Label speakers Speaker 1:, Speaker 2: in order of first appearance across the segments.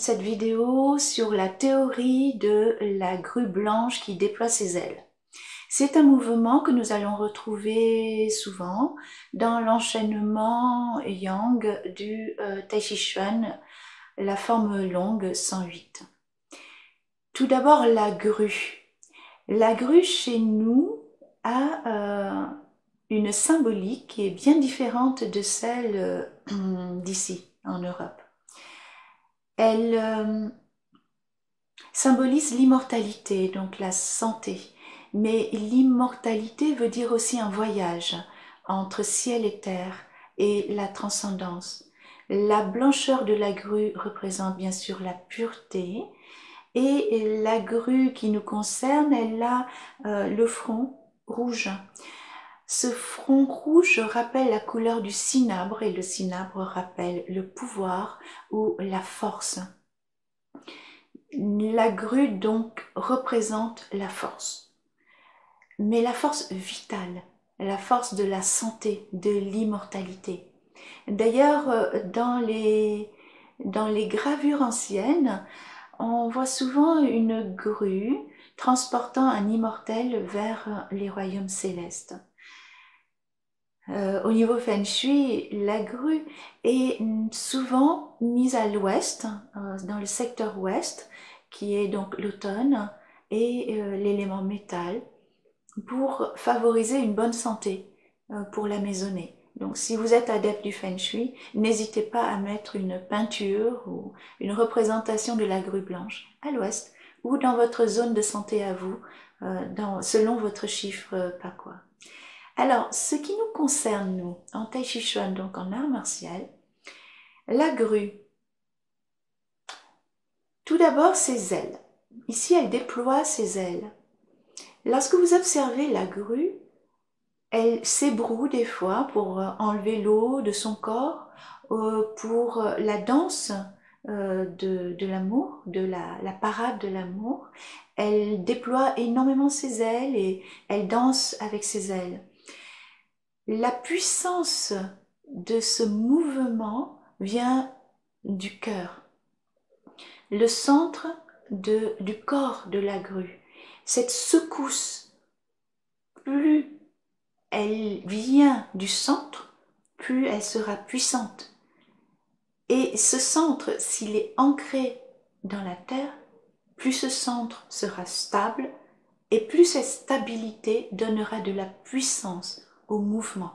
Speaker 1: cette vidéo sur la théorie de la grue blanche qui déploie ses ailes. C'est un mouvement que nous allons retrouver souvent dans l'enchaînement yang du Tai Chi Chuan, la forme longue 108. Tout d'abord, la grue. La grue chez nous a une symbolique qui est bien différente de celle d'ici, en Europe. Elle symbolise l'immortalité, donc la santé. Mais l'immortalité veut dire aussi un voyage entre ciel et terre et la transcendance. La blancheur de la grue représente bien sûr la pureté, et la grue qui nous concerne, elle a le front rouge. Ce front rouge rappelle la couleur du cinabre, et le cinabre rappelle le pouvoir ou la force. La grue donc représente la force, mais la force vitale, la force de la santé, de l'immortalité. D'ailleurs, dans les gravures anciennes, on voit souvent une grue transportant un immortel vers les royaumes célestes. Au niveau Feng Shui, la grue est souvent mise à l'ouest, dans le secteur ouest, qui est donc l'automne et l'élément métal, pour favoriser une bonne santé pour la maisonnée. Donc si vous êtes adepte du Feng Shui, n'hésitez pas à mettre une peinture ou une représentation de la grue blanche à l'ouest ou dans votre zone de santé à vous, selon votre chiffre Pakwa. Alors, ce qui nous concerne, nous, en Tai Chi Chuan, donc en art martial, la grue, tout d'abord ses ailes. Ici, elle déploie ses ailes. Lorsque vous observez la grue, elle s'ébroue des fois pour enlever l'eau de son corps, pour la danse de l'amour, de la parade de l'amour. Elle déploie énormément ses ailes et elle danse avec ses ailes. La puissance de ce mouvement vient du cœur, le centre du corps de la grue. Cette secousse, plus elle vient du centre, plus elle sera puissante. Et ce centre, s'il est ancré dans la terre, plus ce centre sera stable et plus cette stabilité donnera de la puissance au mouvement.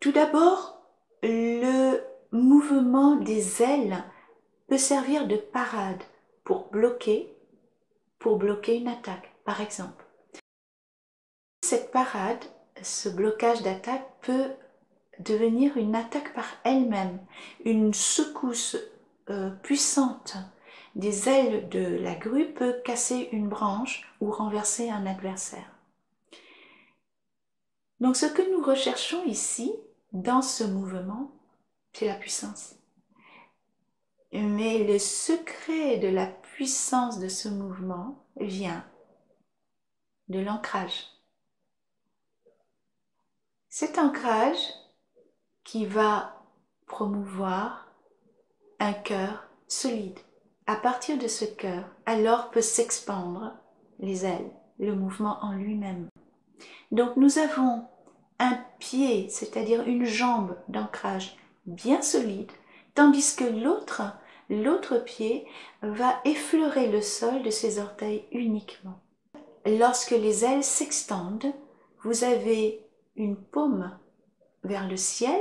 Speaker 1: Tout d'abord, le mouvement des ailes peut servir de parade pour bloquer une attaque, par exemple. Cette parade, ce blocage d'attaque peut devenir une attaque par elle-même, une secousse puissante des ailes de la grue peut casser une branche ou renverser un adversaire. Donc ce que nous recherchons ici, dans ce mouvement, c'est la puissance. Mais le secret de la puissance de ce mouvement vient de l'ancrage. Cet ancrage qui va promouvoir un cœur solide. À partir de ce cœur, alors peut s'expandre les ailes, le mouvement en lui-même. Donc nous avons un pied, c'est-à-dire une jambe d'ancrage bien solide, tandis que l'autre pied va effleurer le sol de ses orteils uniquement. Lorsque les ailes s'extendent, vous avez une paume vers le ciel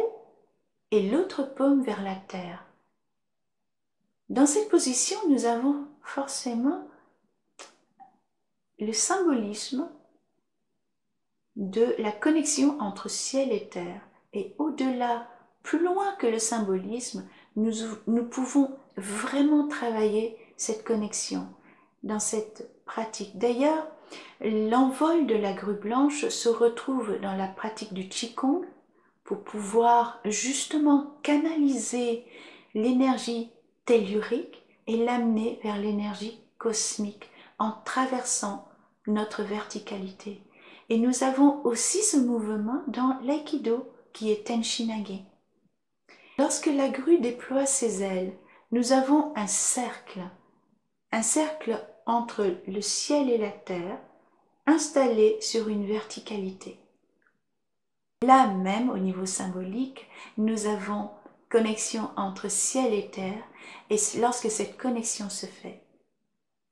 Speaker 1: et l'autre paume vers la terre. Dans cette position, nous avons forcément le symbolisme de la connexion entre ciel et terre. Et au-delà, plus loin que le symbolisme, nous pouvons vraiment travailler cette connexion dans cette pratique. D'ailleurs, l'envol de la grue blanche se retrouve dans la pratique du Qigong pour pouvoir justement canaliser l'énergie tellurique et l'amener vers l'énergie cosmique en traversant notre verticalité. Et nous avons aussi ce mouvement dans l'aïkido qui est Tenshinage. Lorsque la grue déploie ses ailes, nous avons un cercle entre le ciel et la terre, installé sur une verticalité. Là même, au niveau symbolique, nous avons connexion entre ciel et terre, et lorsque cette connexion se fait,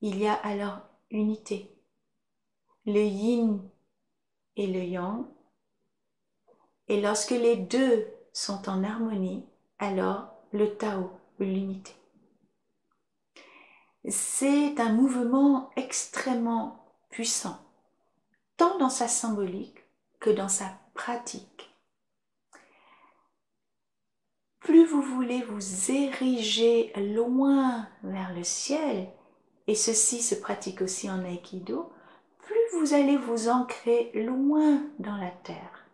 Speaker 1: il y a alors unité. Le yin et le yang, et lorsque les deux sont en harmonie, alors le Tao, l'unité. C'est un mouvement extrêmement puissant, tant dans sa symbolique que dans sa pratique. Plus vous voulez vous ériger loin vers le ciel, et ceci se pratique aussi en Aïkido, plus vous allez vous ancrer loin dans la terre.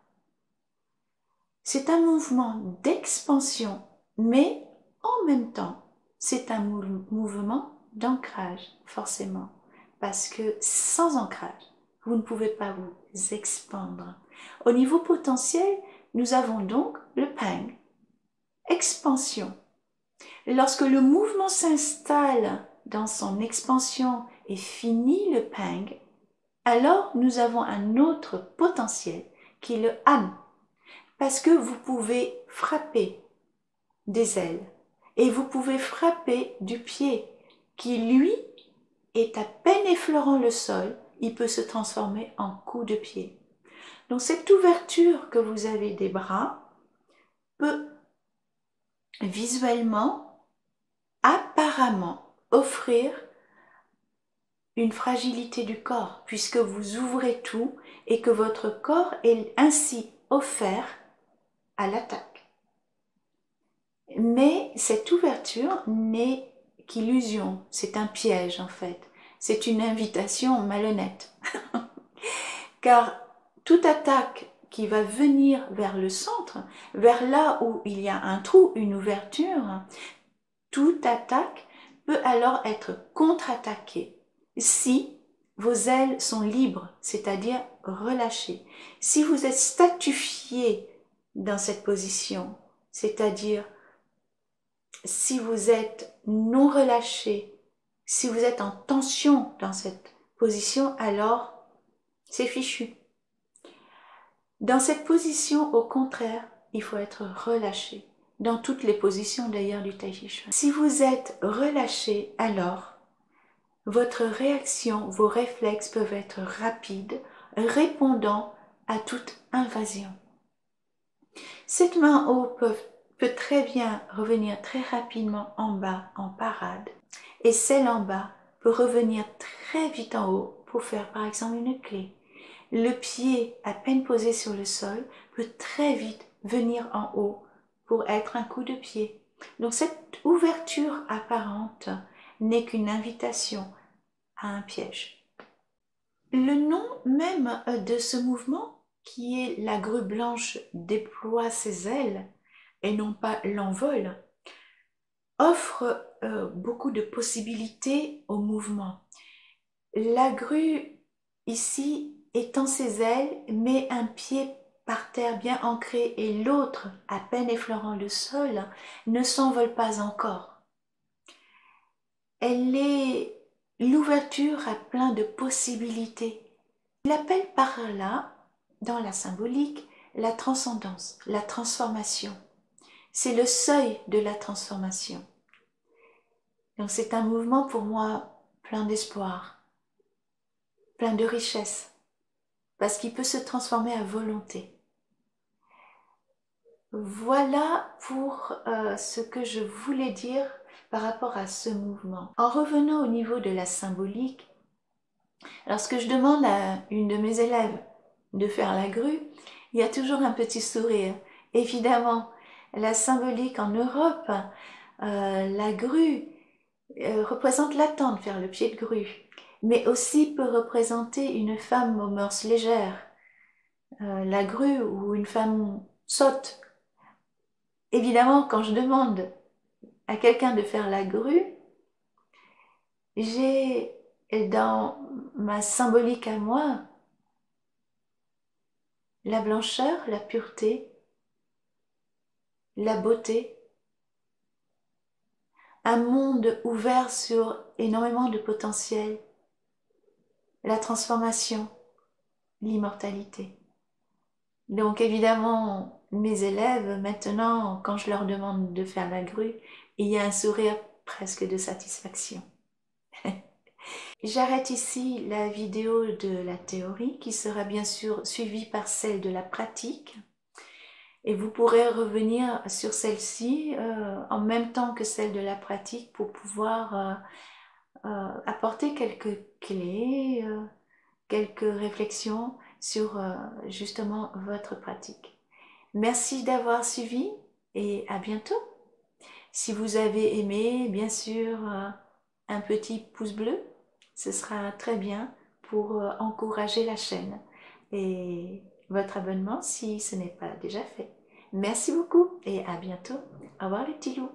Speaker 1: C'est un mouvement d'expansion, mais en même temps, c'est un mouvement d'ancrage, forcément. Parce que sans ancrage, vous ne pouvez pas vous expandre. Au niveau potentiel, nous avons donc le Pang, expansion. Lorsque le mouvement s'installe dans son expansion et finit le Pang, alors nous avons un autre potentiel qui est le Han. Parce que vous pouvez frapper des ailes et vous pouvez frapper du pied qui, lui, est à peine effleurant le sol, il peut se transformer en coup de pied. Donc cette ouverture que vous avez des bras peut visuellement, apparemment, offrir une fragilité du corps puisque vous ouvrez tout et que votre corps est ainsi offert à l'attaque. Mais cette ouverture n'est qu'illusion, c'est un piège en fait, c'est une invitation malhonnête. Car toute attaque qui va venir vers le centre, vers là où il y a un trou, une ouverture, toute attaque peut alors être contre-attaquée si vos ailes sont libres, c'est-à-dire relâchées. Si vous êtes statifié dans cette position, c'est-à-dire si vous êtes non relâché, si vous êtes en tension dans cette position, alors c'est fichu. Dans cette position, au contraire, il faut être relâché. Dans toutes les positions d'ailleurs du Tai Chi Chuan. Si vous êtes relâché, alors votre réaction, vos réflexes peuvent être rapides, répondant à toute invasion. Cette main haut peut très bien revenir très rapidement en bas en parade, et celle en bas peut revenir très vite en haut pour faire par exemple une clé. Le pied à peine posé sur le sol peut très vite venir en haut pour être un coup de pied. Donc cette ouverture apparente n'est qu'une invitation à un piège. Le nom même de ce mouvement, qui est la grue blanche déploie ses ailes et non pas l'envol, offre beaucoup de possibilités au mouvement. La grue ici étend ses ailes, met un pied par terre bien ancré et l'autre à peine effleurant le sol, ne s'envole pas encore. Elle est l'ouverture à plein de possibilités. Il appelle par là, dans la symbolique, la transcendance, la transformation. C'est le seuil de la transformation. Donc c'est un mouvement pour moi plein d'espoir, plein de richesse, parce qu'il peut se transformer à volonté. Voilà pour ce que je voulais dire par rapport à ce mouvement. En revenant au niveau de la symbolique, lorsque je demande à une de mes élèves de faire la grue, il y a toujours un petit sourire. Évidemment, la symbolique en Europe, la grue représente l'attente vers le pied de grue, mais aussi peut représenter une femme aux mœurs légères, la grue où une femme saute. Évidemment, quand je demande à quelqu'un de faire la grue, j'ai dans ma symbolique à moi la blancheur, la pureté, la beauté, un monde ouvert sur énormément de potentiel, la transformation, l'immortalité. Donc évidemment, mes élèves, maintenant, quand je leur demande de faire la grue, il y a un sourire presque de satisfaction. J'arrête ici la vidéo de la théorie qui sera bien sûr suivie par celle de la pratique. Et vous pourrez revenir sur celle-ci en même temps que celle de la pratique pour pouvoir apporter quelques clés, quelques réflexions sur justement votre pratique. Merci d'avoir suivi et à bientôt. Si vous avez aimé, bien sûr, un petit pouce bleu, ce sera très bien pour encourager la chaîne et votre abonnement si ce n'est pas déjà fait. Merci beaucoup et à bientôt. Au revoir les petits loups.